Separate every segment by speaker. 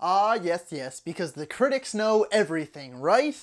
Speaker 1: Ah, yes, yes, because the critics know everything, right?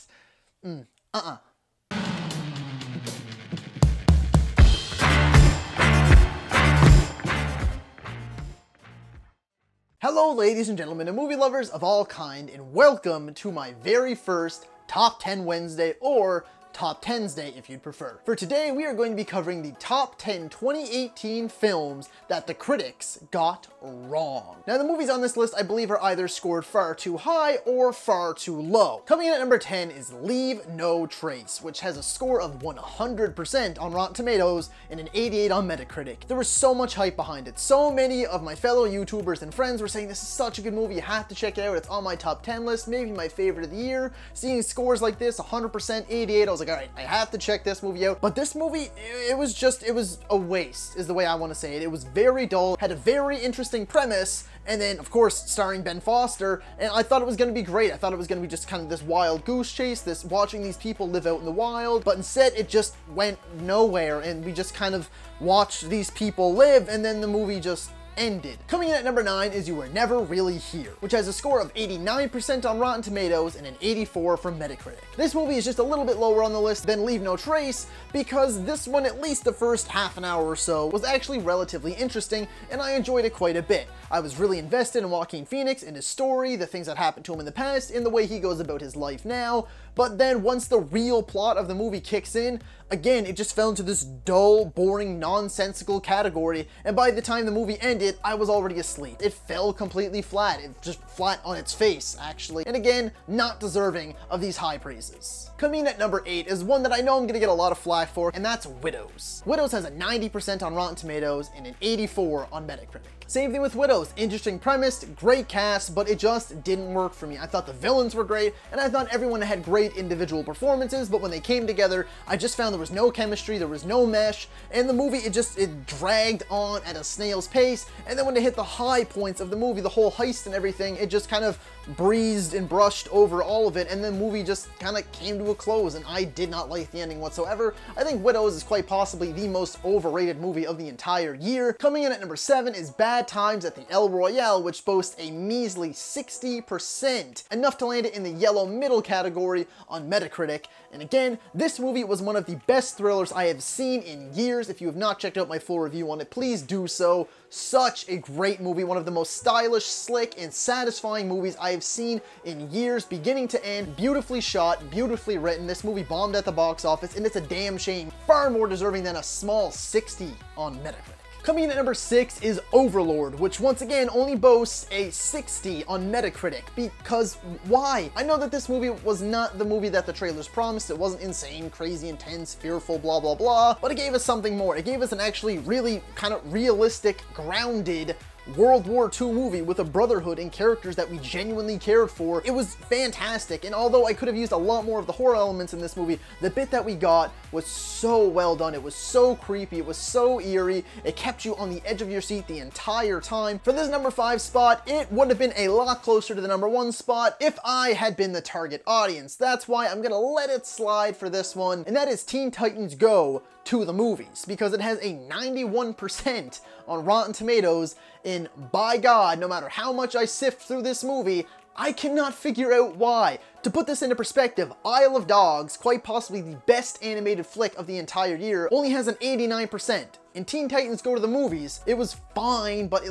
Speaker 1: Hello, ladies and gentlemen, and movie lovers of all kind, and welcome to my very first Top 10 Wednesday, or Top 10s Day if you'd prefer. For today, we are going to be covering the top 10 2018 films that the critics got wrong. Now, the movies on this list, I believe, are either scored far too high or far too low. Coming in at number 10 is Leave No Trace, which has a score of 100% on Rotten Tomatoes and an 88 on Metacritic. There was so much hype behind it. So many of my fellow YouTubers and friends were saying, this is such a good movie, you have to check it out, it's on my top 10 list, maybe my favorite of the year. Seeing scores like this, 100%, 88, I was like, all right, I have to check this movie out. But this movie, it was a waste, is the way I want to say it. It was very dull, had a very interesting premise, and then, of course, starring Ben Foster, and I thought it was going to be great. I thought it was going to be just kind of this wild goose chase, this watching these people live out in the wild, but instead it just went nowhere, and we just kind of watched these people live, and then the movie just ended. Coming in at number 9 is You Were Never Really Here, which has a score of 89% on Rotten Tomatoes and an 84 from Metacritic. This movie is just a little bit lower on the list than Leave No Trace because this one, at least the first half an hour or so, was actually relatively interesting and I enjoyed it quite a bit. I was really invested in Joaquin Phoenix, in his story, the things that happened to him in the past, in the way he goes about his life now, but then once the real plot of the movie kicks in, again, it just fell into this dull, boring, nonsensical category, and by the time the movie ended, I was already asleep. It fell completely flat. It just flat on its face, actually. And again, not deserving of these high praises. Coming in at number 8 is one that I know I'm gonna get a lot of flack for, and that's Widows. Widows has a 90% on Rotten Tomatoes and an 84 on Metacritic. Same thing with Widows. Interesting premise, great cast, but it just didn't work for me. I thought the villains were great, and I thought everyone had great individual performances, but when they came together, I just found there was no chemistry, there was no mesh, and the movie, it dragged on at a snail's pace, and then when it hit the high points of the movie, the whole heist and everything, it just kind of breezed and brushed over all of it, and the movie just kind of came to a close, and I did not like the ending whatsoever. I think Widows is quite possibly the most overrated movie of the entire year. Coming in at number 7 is Bad Times at the El Royale, which boasts a measly 60%, enough to land it in the yellow middle category on Metacritic. And again, this movie was one of the best thrillers I have seen in years. If you have not checked out my full review on it, please do so. Such a great movie, one of the most stylish, slick, and satisfying movies I have seen in years, beginning to end. Beautifully shot, beautifully written. This movie bombed at the box office, and it's a damn shame. Far more deserving than a small 60 on Metacritic. Coming in at number 6 is Overlord, which once again only boasts a 60 on Metacritic, because why? I know that this movie was not the movie that the trailers promised. It wasn't insane, crazy, intense, fearful, blah, blah, blah, but it gave us something more. It gave us an actually really kind of realistic, grounded World War II movie with a brotherhood and characters that we genuinely cared for. It was fantastic, and although I could have used a lot more of the horror elements in this movie, the bit that we got was so well done. It was so creepy, it was so eerie, it kept you on the edge of your seat the entire time. For this number 5 spot, it would have been a lot closer to the number 1 spot if I had been the target audience. That's why I'm gonna let it slide for this one, and that is Teen Titans Go to the movies, because it has a 91% on Rotten Tomatoes, and by God, no matter how much I sift through this movie, I cannot figure out why. To put this into perspective, Isle of Dogs, quite possibly the best animated flick of the entire year, only has an 89%. In Teen Titans Go to the Movies, it was fine, but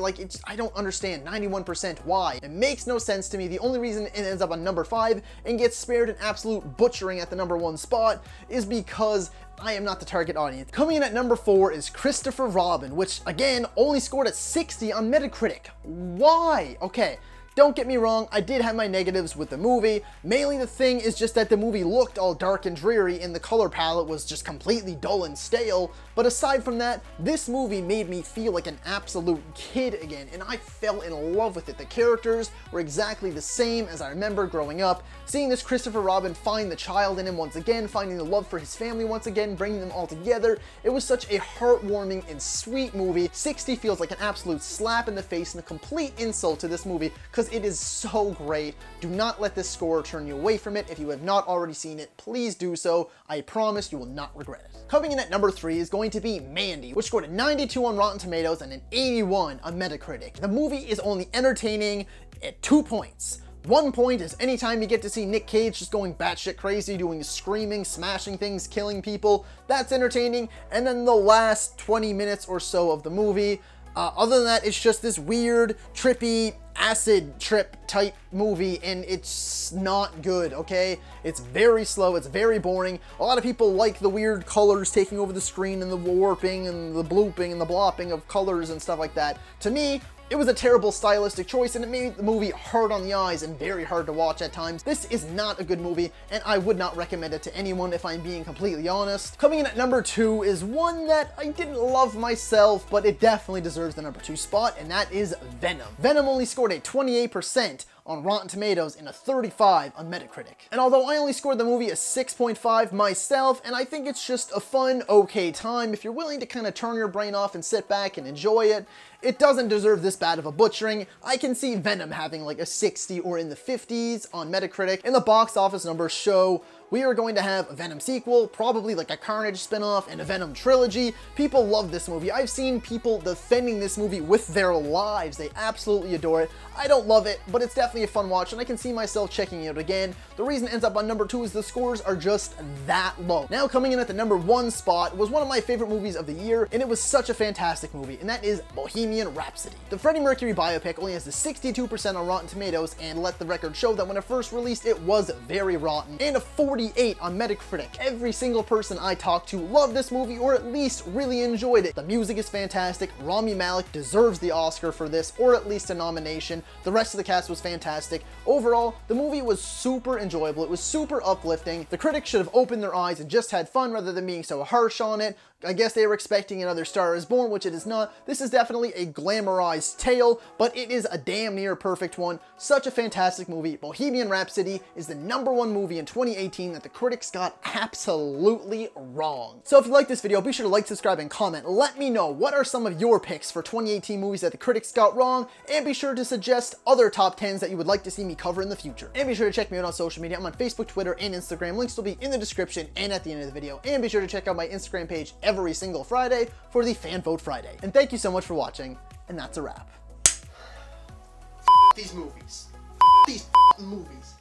Speaker 1: I don't understand 91% why. It makes no sense to me. The only reason it ends up on number 5 and gets spared an absolute butchering at the number 1 spot is because I am not the target audience. Coming in at number 4 is Christopher Robin, which again only scored a 60 on Metacritic. Why? Okay. Don't get me wrong, I did have my negatives with the movie. Mainly the thing is just that the movie looked all dark and dreary and the color palette was just completely dull and stale. But aside from that, this movie made me feel like an absolute kid again, and I fell in love with it. The characters were exactly the same as I remember growing up. Seeing this Christopher Robin find the child in him once again, finding the love for his family once again, bringing them all together. It was such a heartwarming and sweet movie. 60 feels like an absolute slap in the face and a complete insult to this movie, because because it is so great. Do not let this score turn you away from it. If you have not already seen it, please do so. I promise you will not regret it. Coming in at number 3 is going to be Mandy, which scored a 92 on Rotten Tomatoes and an 81 on Metacritic. The movie is only entertaining at 2 points. 1 point is anytime you get to see Nick Cage just going batshit crazy, doing screaming, smashing things, killing people. That's entertaining. And then the last 20 minutes or so of the movie, other than that, it's just this weird, trippy, acid trip type movie, and it's not good, okay? It's very slow, it's very boring. A lot of people like the weird colors taking over the screen and the warping and the blooping and the blopping of colors and stuff like that. To me, it was a terrible stylistic choice, and it made the movie hard on the eyes and very hard to watch at times. This is not a good movie, and I would not recommend it to anyone if I'm being completely honest. Coming in at number 2 is one that I didn't love myself, but it definitely deserves the number 2 spot, and that is Venom. Venom only scored a 28% on Rotten Tomatoes and a 35 on Metacritic. And although I only scored the movie a 6.5 myself, and I think it's just a fun, okay time, if you're willing to kind of turn your brain off and sit back and enjoy it, it doesn't deserve this bad of a butchering. I can see Venom having like a 60 or in the 50s on Metacritic, and the box office numbers show we are going to have a Venom sequel, probably like a Carnage spinoff and a Venom trilogy. People love this movie. I've seen people defending this movie with their lives. They absolutely adore it. I don't love it, but it's definitely a fun watch, and I can see myself checking it out again. The reason it ends up on number 2 is the scores are just that low. Now coming in at the number 1 spot was one of my favorite movies of the year, and it was such a fantastic movie, and that is Bohemian Rhapsody. The Freddie Mercury biopic only has the 62% on Rotten Tomatoes, and let the record show that when it first released, it was very rotten, and a 48 on Metacritic. Every single person I talked to loved this movie, or at least really enjoyed it. The music is fantastic. Rami Malek deserves the Oscar for this, or at least a nomination. The rest of the cast was fantastic. Overall, the movie was super enjoyable. It was super uplifting. The critics should have opened their eyes and just had fun rather than being so harsh on it. I guess they were expecting another Star is Born, which it is not. This is definitely a glamorized tale, but it is a damn near perfect one. Such a fantastic movie. Bohemian Rhapsody is the number 1 movie in 2018 that the critics got absolutely wrong. So if you like this video, be sure to like, subscribe, and comment. Let me know what are some of your picks for 2018 movies that the critics got wrong, and be sure to suggest other top 10s that you would like to see me cover in the future. And be sure to check me out on social media. I'm on Facebook, Twitter, and Instagram. Links will be in the description and at the end of the video. And be sure to check out my Instagram page every single Friday for the Fan Vote Friday. And thank you so much for watching, and that's a wrap. These movies. These movies.